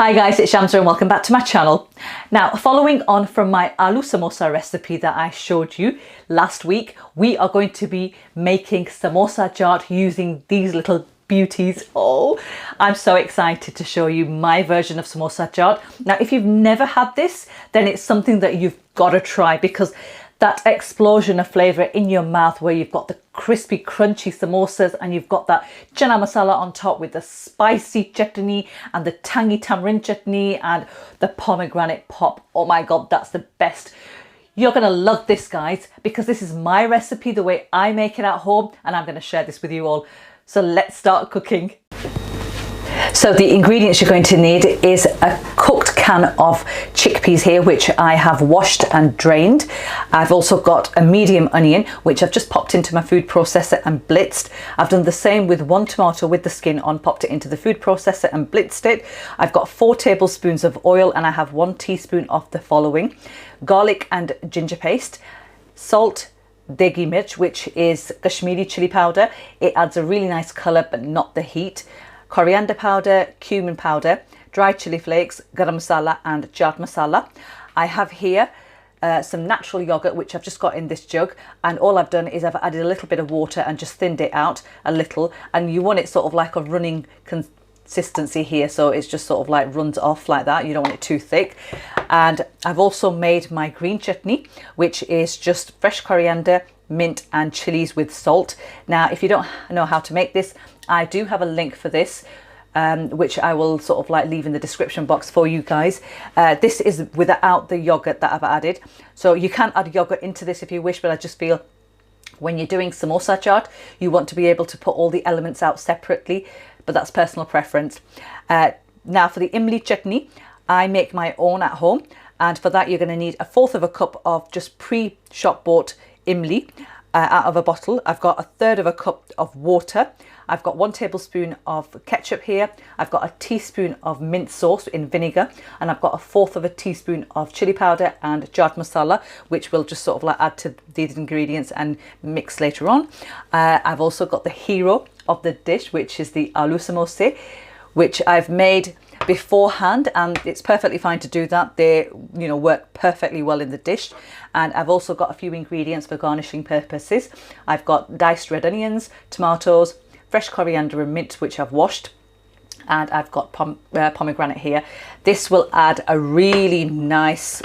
Hi guys, it's Shamsa and welcome back to my channel. Now, following on from my aloo samosa recipe that I showed you last week, we are going to be making samosa chaat using these little beauties. Oh, I'm so excited to show you my version of samosa chaat. Now, if you've never had this, then it's something that you've got to try, because that explosion of flavour in your mouth where you've got the crispy crunchy samosas and you've got that chana masala on top with the spicy chutney and the tangy tamarind chutney and the pomegranate pop. Oh my god, that's the best. You're going to love this, guys, because this is my recipe, the way I make it at home, and I'm going to share this with you all. So let's start cooking. So the ingredients you're going to need is a cooked can of chickpeas here, which I have washed and drained. I've also got a medium onion, which I've just popped into my food processor and blitzed. I've done the same with one tomato with the skin on, popped it into the food processor and blitzed it. I've got 4 tablespoons of oil and I have 1 teaspoon of the following: garlic and ginger paste, salt, deghi mirch, which is Kashmiri chili powder. It adds a really nice colour but not the heat. Coriander powder, cumin powder, dry chili flakes, garam masala and chaat masala. I have here some natural yogurt, which I've just got in this jug, and all I've done is I've added a little bit of water and just thinned it out a little, and you want it sort of like a running consistency here, so it's just sort of like runs off like that. You don't want it too thick. And I've also made my green chutney, which is just fresh coriander, mint and chilies with salt. Now, if you don't know how to make this, I do have a link for this, which I will sort of like leave in the description box for you guys. This is without the yogurt that I've added, so you can add yogurt into this if you wish, but I just feel when you're doing samosa chaat, you want to be able to put all the elements out separately, but that's personal preference. Now for the imli chutney, I make my own at home, and for that you're going to need 1/4 cup of just pre-shop bought imli out of a bottle. I've got 1/3 cup of water. I've got 1 tablespoon of ketchup here. I've got a teaspoon of mint sauce in vinegar, and I've got 1/4 teaspoon of chili powder and chaat masala, which we'll just sort of like add to these ingredients and mix later on. I've also got the hero of the dish, which is the aloo samosas, which I've made beforehand, and it's perfectly fine to do that. They, you know, work perfectly well in the dish. And I've also got a few ingredients for garnishing purposes. I've got diced red onions, tomatoes, fresh coriander and mint, which I've washed, and I've got pomegranate here. This will add a really nice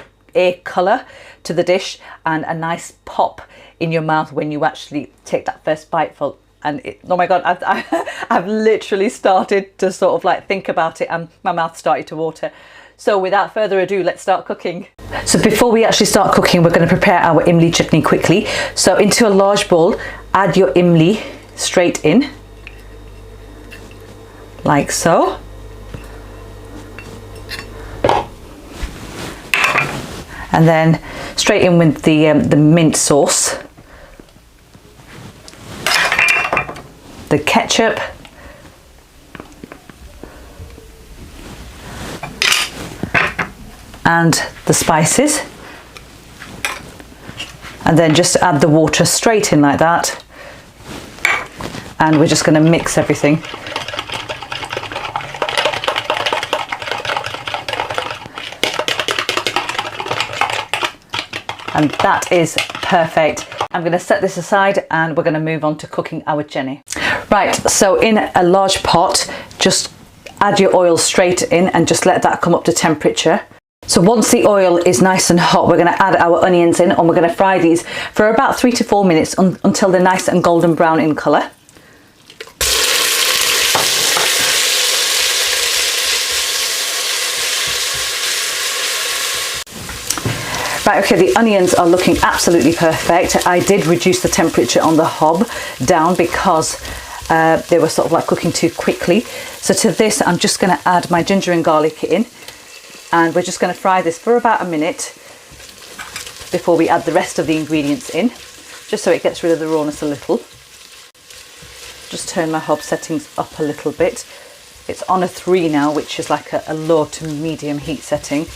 colour to the dish and a nice pop in your mouth when you actually take that first bite. And oh my god, I've literally started to sort of like think about it, and my mouth started to water. So without further ado, let's start cooking. So before we actually start cooking, we're going to prepare our imli chutney quickly. So into a large bowl, add your imli straight in, like so. And then straight in with the mint sauce, the ketchup, and the spices, and then just add the water straight in like that, and we're just going to mix everything. And that is perfect. I'm going to set this aside and we're going to move on to cooking our chene. Right, so in a large pot, just add your oil straight in and just let that come up to temperature. So once the oil is nice and hot, we're going to add our onions in, and we're going to fry these for about 3 to 4 minutes until they're nice and golden brown in colour. Right, okay, the onions are looking absolutely perfect. I did reduce the temperature on the hob down because they were sort of like cooking too quickly. So to this, I'm just going to add my ginger and garlic in, and we're just going to fry this for about a minute before we add the rest of the ingredients in, just so it gets rid of the rawness a little. Just turn my hob settings up a little bit. It's on a 3 now, which is like a low to medium heat setting.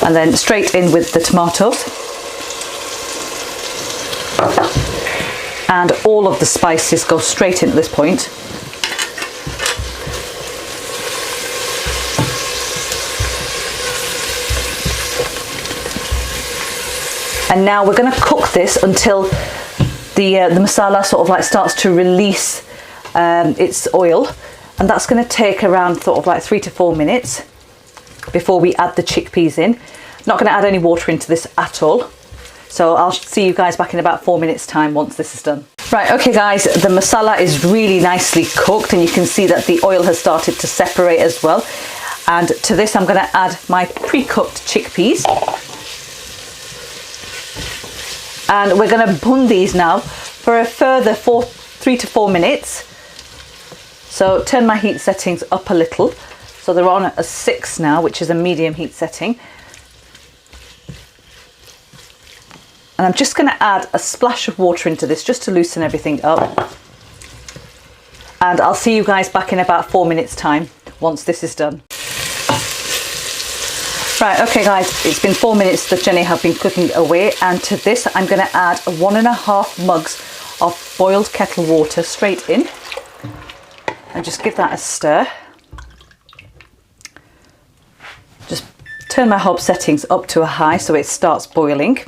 And then straight in with the tomatoes. And all of the spices go straight in at this point. And now we're going to cook this until the masala sort of like starts to release its oil, and that's going to take around sort of like 3 to 4 minutes before we add the chickpeas in. Not going to add any water into this at all. So I'll see you guys back in about 4 minutes time once this is done. Right, okay guys, the masala is really nicely cooked, and you can see that the oil has started to separate as well. And to this I'm going to add my pre-cooked chickpeas. And we're going to bun these now for a further 3 to 4 minutes. So turn my heat settings up a little. So they're on a 6 now, which is a medium heat setting. And I'm just going to add a splash of water into this just to loosen everything up. And I'll see you guys back in about 4 minutes time once this is done. Right, okay guys, it's been 4 minutes that Jenny have been cooking away, and to this I'm going to add 1.5 mugs of boiled kettle water straight in, and just give that a stir. Just turn my hob settings up to a high so it starts boiling.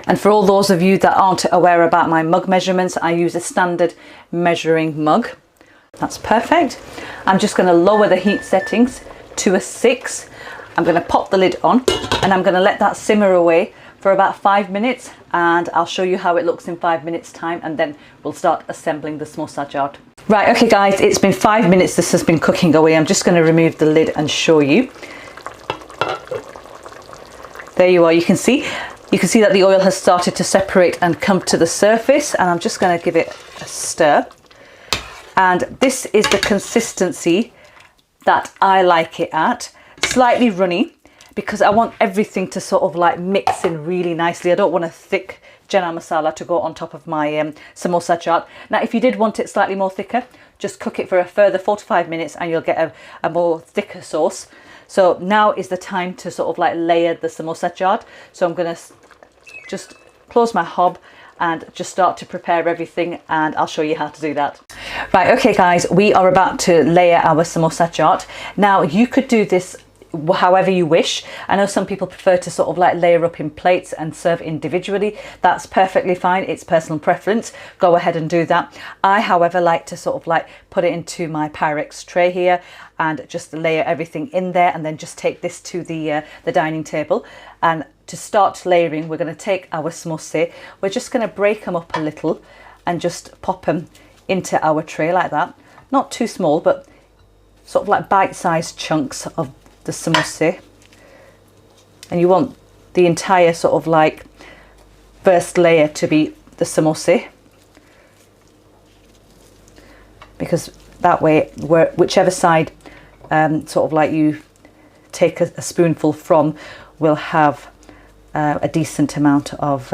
And for all those of you that aren't aware about my mug measurements, I use a standard measuring mug. That's perfect. I'm just going to lower the heat settings to a 6. I'm going to pop the lid on, and I'm going to let that simmer away for about 5 minutes, and I'll show you how it looks in 5 minutes time, and then we'll start assembling the samosa chaat. Right, okay guys, it's been 5 minutes this has been cooking away. I'm just going to remove the lid and show you. There you are, you can see that the oil has started to separate and come to the surface, and I'm just going to give it a stir. And this is the consistency that I like it at, slightly runny, because I want everything to sort of like mix in really nicely. I don't want a thick chana masala to go on top of my samosa chaat. Now if you did want it slightly more thicker, just cook it for a further 4 to 5 minutes and you'll get a more thicker sauce. So now is the time to sort of like layer the samosa chaat. So I'm going to just close my hob and just start to prepare everything, and I'll show you how to do that. Right, okay guys, we are about to layer our samosa chaat. Now you could do this however you wish. I know some people prefer to sort of like layer up in plates and serve individually. That's perfectly fine, it's personal preference. Go ahead and do that. I, however, like to sort of like put it into my Pyrex tray here and just layer everything in there, and then just take this to the dining table. And to start layering, we're going to take our samosa, we're just going to break them up a little and just pop them into our tray like that. Not too small, but sort of like bite-sized chunks of the samosa. And you want the entire sort of like first layer to be the samosa, because that way, whichever side sort of like you take a spoonful from will have a decent amount of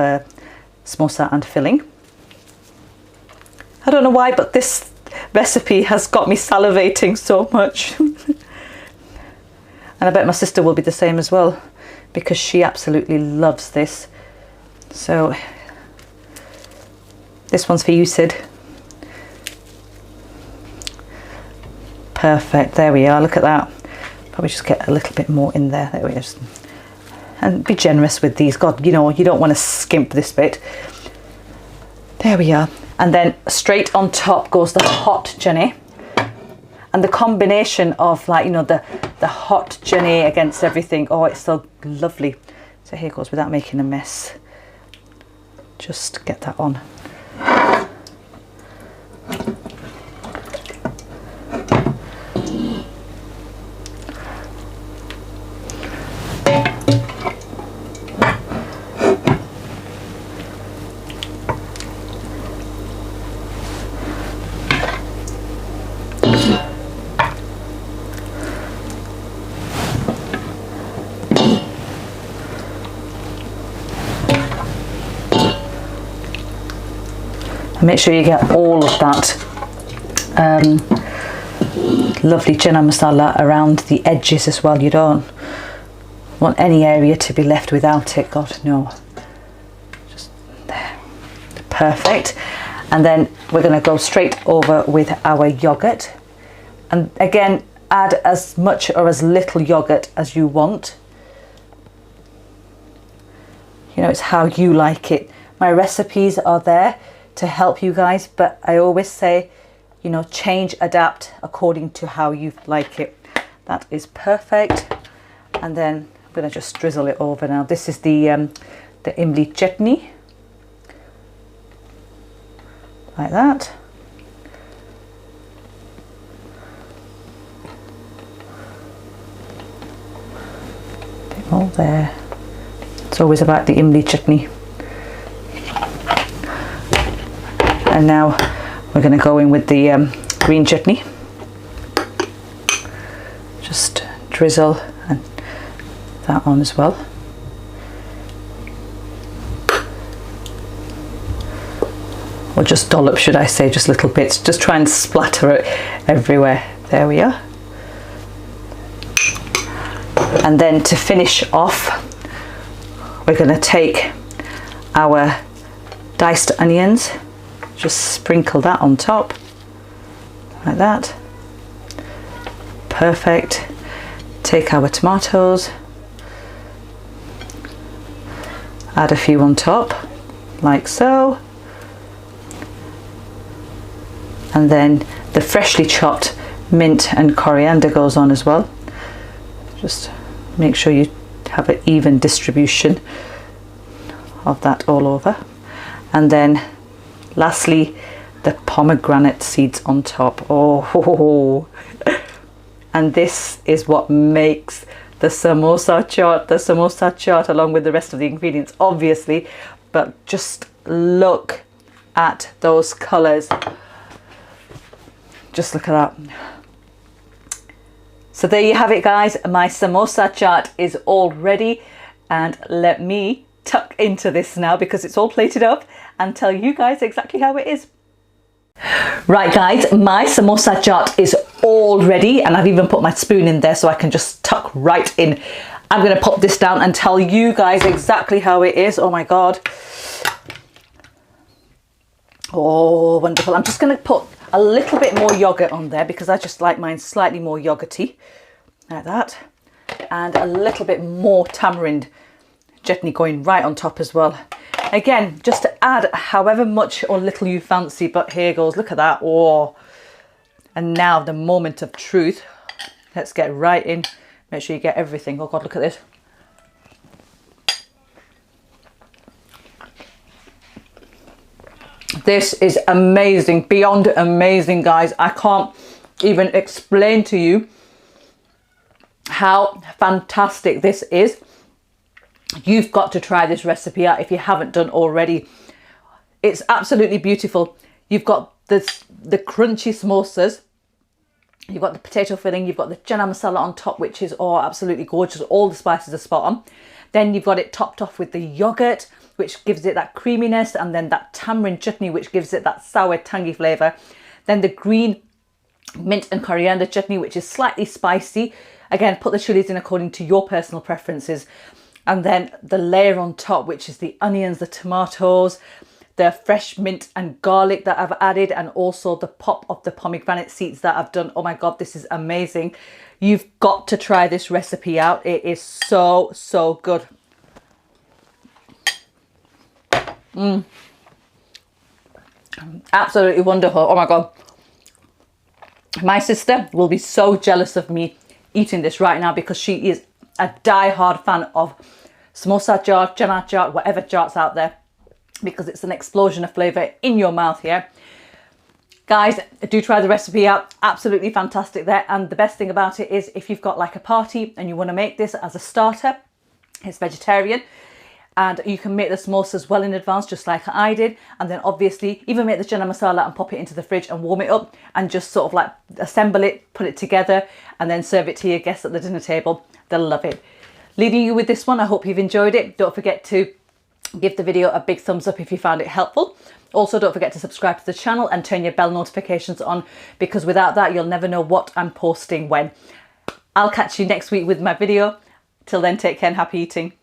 samosa and filling. I don't know why, but this recipe has got me salivating so much. And I bet my sister will be the same as well, because she absolutely loves this. So this one's for you, Sid. Perfect, there we are, look at that. Probably just get a little bit more in there. There we go. And be generous with these. God, you know, you don't want to skimp this bit. There we are. And then straight on top goes the hot chutney. And the combination of, like, you know, the hot chutney against everything. Oh, it's so lovely. So here goes, without making a mess. Just get that on. Make sure you get all of that lovely chana masala around the edges as well. You don't want any area to be left without it. God, no. Just there. Perfect. And then we're going to go straight over with our yogurt. And again, add as much or as little yogurt as you want. You know, it's how you like it. My recipes are there to help you guys, but I always say, you know, change, adapt according to how you like it. That is perfect. And then I'm going to just drizzle it over now. This is the imli chutney. Like that. Bit more there. It's always about the imli chutney. And now we're going to go in with the green chutney. Just drizzle and that on as well. Or just dollop, should I say, just little bits. Just try and splatter it everywhere. There we are. And then to finish off, we're going to take our diced onions. Just sprinkle that on top, like that. Perfect. Take our tomatoes, add a few on top, like so. And then the freshly chopped mint and coriander goes on as well. Just make sure you have an even distribution of that all over. And then lastly, the pomegranate seeds on top. Oh, and this is what makes the samosa chaat, along with the rest of the ingredients, obviously. But just look at those colors. Just look at that. So there you have it, guys. My samosa chaat is all ready, and let me tuck into this now because it's all plated up and tell you guys exactly how it is. Right guys, my samosa chaat is all ready, and I've even put my spoon in there so I can just tuck right in. I'm going to pop this down and tell you guys exactly how it is. Oh my god. Oh, wonderful. I'm just going to put a little bit more yogurt on there because I just like mine slightly more yogurty, like that. And a little bit more tamarind chutney going right on top as well. Again, just to add however much or little you fancy, but here goes. Look at that. Oh, and now the moment of truth. Let's get right in. Make sure you get everything. Oh god, look at this. This is amazing, beyond amazing, guys. I can't even explain to you how fantastic this is. You've got to try this recipe out if you haven't done already. It's absolutely beautiful. You've got the crunchy samosas, you've got the potato filling, you've got the chana masala on top, which is absolutely gorgeous. All the spices are spot on. Then you've got it topped off with the yogurt, which gives it that creaminess, and then that tamarind chutney, which gives it that sour, tangy flavour. Then the green mint and coriander chutney, which is slightly spicy. Again, put the chilies in according to your personal preferences. And then the layer on top, which is the onions, the tomatoes, the fresh mint and garlic that I've added, and also the pop of the pomegranate seeds that I've done. Oh my god, this is amazing. You've got to try this recipe out. It is so, so good. Absolutely wonderful. Oh my god. My sister will be so jealous of me eating this right now because she is a die-hard fan of samosa chaat, chana chaat, whatever chaat's out there, because it's an explosion of flavour in your mouth here. Guys, do try the recipe out. Absolutely fantastic there. And the best thing about it is if you've got like a party and you want to make this as a starter, it's vegetarian, and you can make the samosas well in advance, just like I did. And then obviously even make the chana masala and pop it into the fridge and warm it up and just sort of like assemble it, put it together, and then serve it to your guests at the dinner table. They'll love it. Leaving you with this one. I hope you've enjoyed it. Don't forget to give the video a big thumbs up if you found it helpful. Also, don't forget to subscribe to the channel and turn your bell notifications on, because without that, you'll never know what I'm posting when. I'll catch you next week with my video. Till then, take care and happy eating.